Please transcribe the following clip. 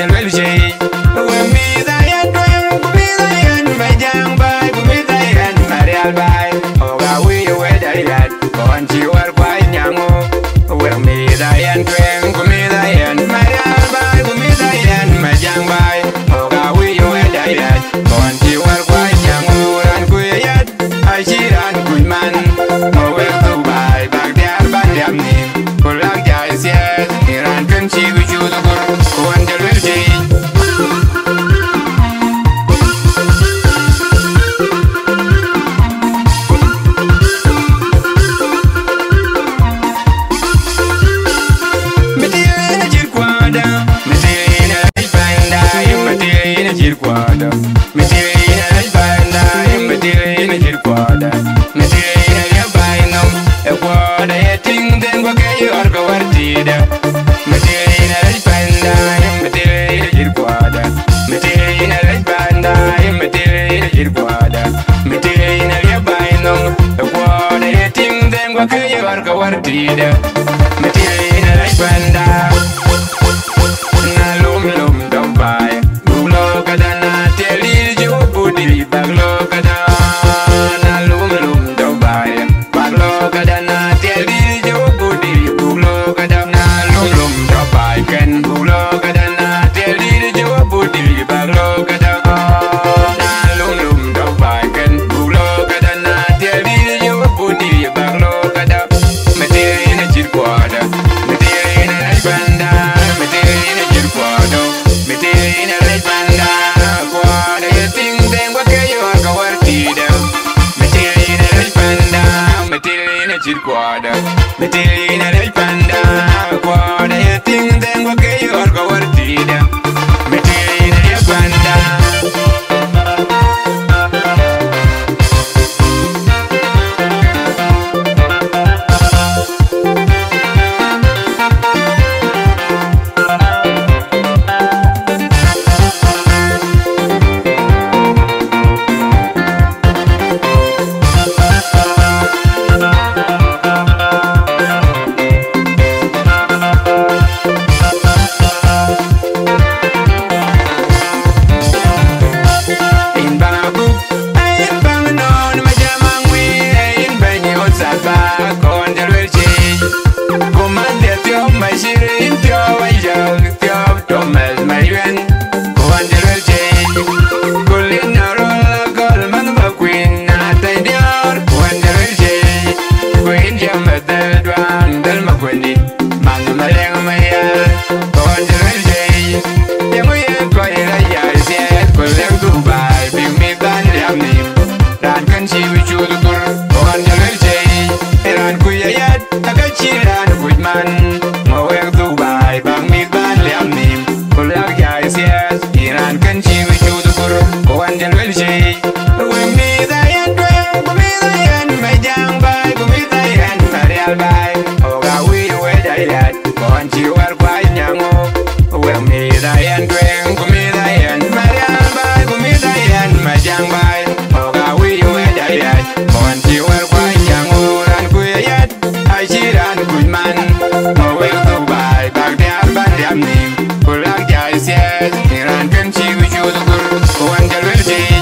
jal wel jey we mi da yan doing mi da yan ma jang bay mi da yan marial bay o ga we da yan kon ji war kwai nyango we mi da yan doing mi da yan marial bay mi da yan ma jang bay o ga we da yan kon ji war kwai nyango ran ku yat ai ji ran ku man o we tu bay bag dia ban yam ni ko lang jai sia ran kan chi ku chu da kon jal wel jey Metil ina lej banda, metil ina jir kwada. Metil ina lej bainom, kwada ye ting den kwa ke yor ka wartida. Metil ina lej banda, metil ina jir kwada. Metil ina lej banda, metil ina jir kwada. Metil ina lej bainom, kwada ye ting den kwa ke yor ka wartida. Metil ina lej banda, na lum lum dom bai. Metil ina lej banda, kwada ye ting den kwa ke yor ka wartida. Metil ina lej banda. Pulang jai sias, iran kan si wuju tukur, kawan jalur si.